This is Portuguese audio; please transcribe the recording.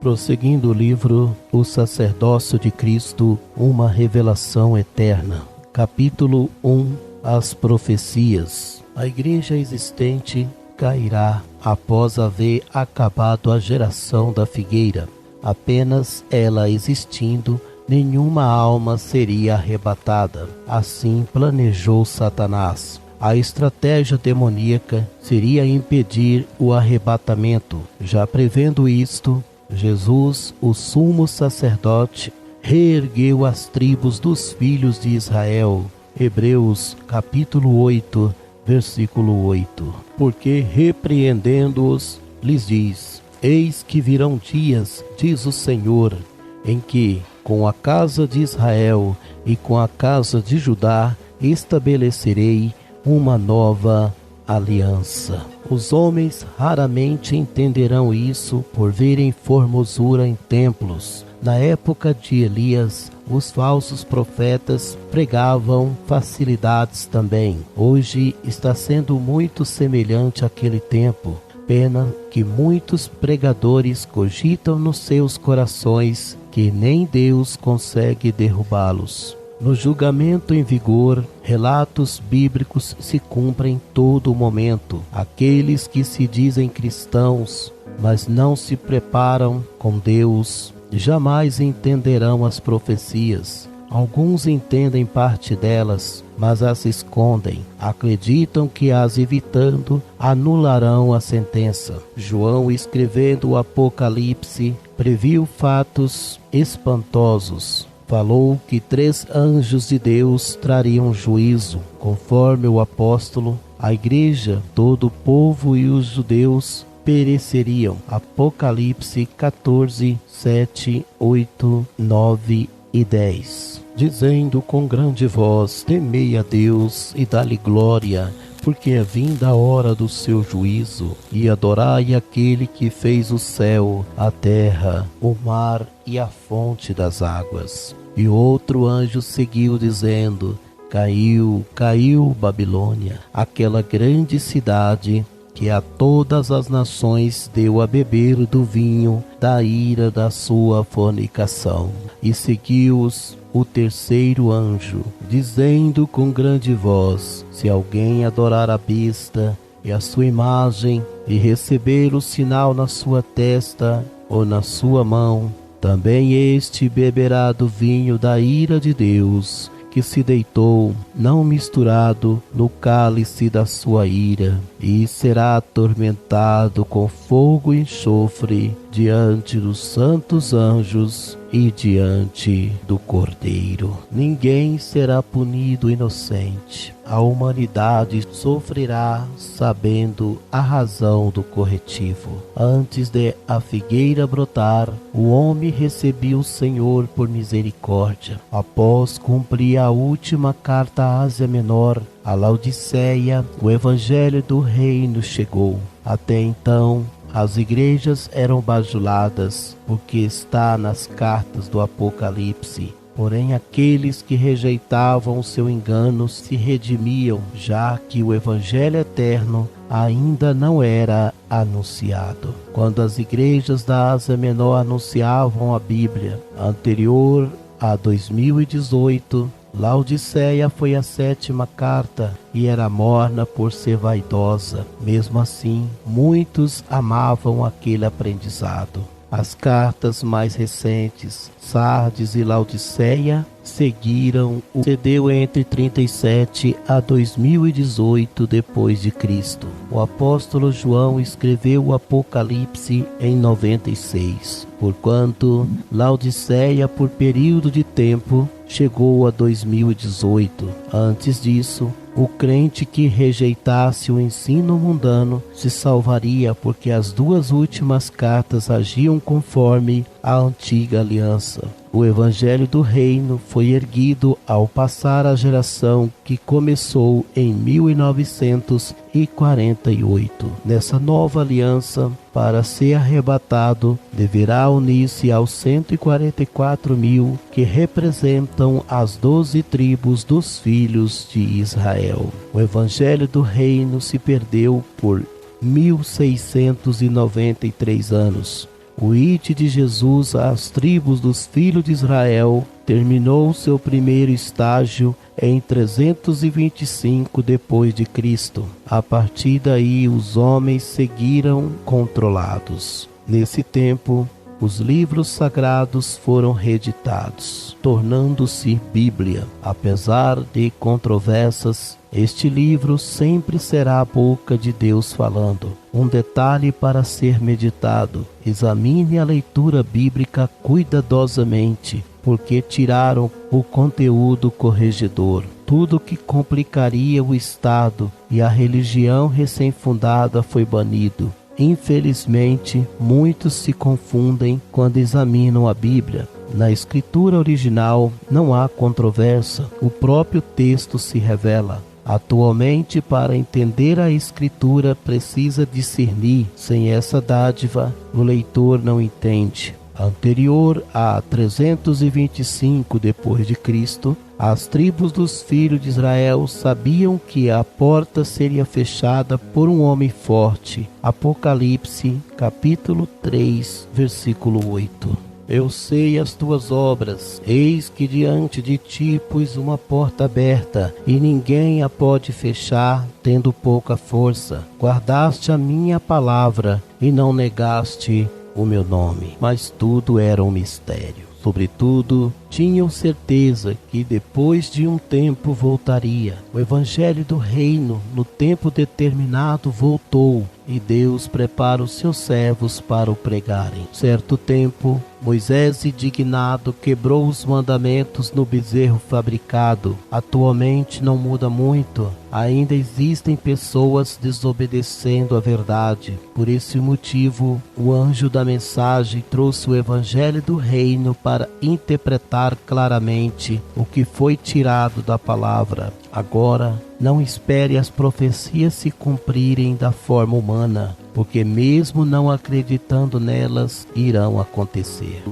Prosseguindo o livro O Sacerdócio de Cristo, uma revelação eterna. Capítulo 1. As profecias. A igreja existente cairá após haver acabado a geração da figueira. Apenas ela existindo, nenhuma alma seria arrebatada. Assim planejou Satanás. A estratégia demoníaca seria impedir o arrebatamento. Já prevendo isto, Jesus, o sumo sacerdote, reergueu as tribos dos filhos de Israel. Hebreus capítulo 8, versículo 8. Porque repreendendo-os, lhes diz: Eis que virão dias, diz o Senhor, em que, com a casa de Israel e com a casa de Judá, estabelecerei uma nova aliança. Os homens raramente entenderão isso por verem formosura em templos. Na época de Elias, os falsos profetas pregavam facilidades também. Hoje está sendo muito semelhante àquele tempo. Pena que muitos pregadores cogitam nos seus corações que nem Deus consegue derrubá-los. No julgamento em vigor, relatos bíblicos se cumprem todo o momento. Aqueles que se dizem cristãos, mas não se preparam com Deus, jamais entenderão as profecias. Alguns entendem parte delas, mas as escondem. Acreditam que, as evitando, anularão a sentença. João, escrevendo o Apocalipse, previu fatos espantosos. Falou que 3 anjos de Deus trariam juízo. Conforme o apóstolo, a igreja, todo o povo e os judeus pereceriam. Apocalipse 14, 7, 8, 9 e 10. Dizendo com grande voz: Temei a Deus e dá-lhe glória, porque é vinda a hora do seu juízo, e adorai aquele que fez o céu, a terra, o mar e a fonte das águas. E outro anjo seguiu dizendo: Caiu, caiu Babilônia, aquela grande cidade que a todas as nações deu a beber do vinho da ira da sua fornicação. E seguiu-os o terceiro anjo, dizendo com grande voz: Se alguém adorar a besta e a sua imagem, e receber o sinal na sua testa ou na sua mão, também este beberá do vinho da ira de Deus, que se deitou, não misturado, no cálice da sua ira, e será atormentado com fogo e enxofre diante dos santos anjos e diante do Cordeiro. Ninguém será punido inocente. A humanidade sofrerá sabendo a razão do corretivo. Antes de a figueira brotar, o homem recebia o Senhor por misericórdia. Após cumprir a última carta à Ásia Menor, a Laodiceia, o evangelho do reino chegou. Até então, as igrejas eram bajuladas, porque está nas cartas do Apocalipse. Porém, aqueles que rejeitavam o seu engano se redimiam, já que o evangelho eterno ainda não era anunciado. Quando as igrejas da Ásia Menor anunciavam a Bíblia, anterior a 2018, Laodiceia foi a 7ª carta e era morna por ser vaidosa. Mesmo assim, muitos amavam aquele aprendizado. As cartas mais recentes, Sardes e Laodiceia, seguiram o cedeu entre 37 a 2018 depois de Cristo. O apóstolo João escreveu o Apocalipse em 96, porquanto Laodiceia, por período de tempo, chegou a 2018. Antes disso, o crente que rejeitasse o ensino mundano se salvaria, porque as 2 últimas cartas agiam conforme a antiga aliança. O evangelho do reino foi erguido ao passar a geração que começou em 1948. Nessa nova aliança, para ser arrebatado, deverá unir-se aos 144.000 que representam as 12 tribos dos filhos de Israel. O evangelho do reino se perdeu por 1693 anos. O ide de Jesus às tribos dos filhos de Israel terminou seu primeiro estágio em 325 depois de Cristo. A partir daí, os homens seguiram controlados. Nesse tempo, os livros sagrados foram reeditados, tornando-se Bíblia. Apesar de controvérsias, este livro sempre será a boca de Deus falando. Um detalhe para ser meditado: examine a leitura bíblica cuidadosamente, porque tiraram o conteúdo corregedor. Tudo que complicaria o Estado e a religião recém-fundada foi banido. Infelizmente, muitos se confundem quando examinam a Bíblia. Na escritura original não há controvérsia, o próprio texto se revela. Atualmente, para entender a Escritura, precisa discernir. Sem essa dádiva, o leitor não entende. Anterior a 325 depois de Cristo, as tribos dos filhos de Israel sabiam que a porta seria fechada por um homem forte. Apocalipse, capítulo 3, versículo 8. Eu sei as tuas obras, eis que diante de ti pus uma porta aberta, e ninguém a pode fechar, tendo pouca força. Guardaste a minha palavra, e não negaste o meu nome. Mas tudo era um mistério. Sobretudo, tinham certeza que depois de um tempo voltaria. O evangelho do reino, no tempo determinado, voltou, e Deus prepara os seus servos para o pregarem. Certo tempo, Moisés, indignado, quebrou os mandamentos no bezerro fabricado. Atualmente não muda muito. Ainda existem pessoas desobedecendo a verdade. Por esse motivo, o anjo da mensagem trouxe o evangelho do reino para interpretar claramente o que foi tirado da palavra. Agora, não espere as profecias se cumprirem da forma humana, porque mesmo não acreditando nelas, irão acontecer.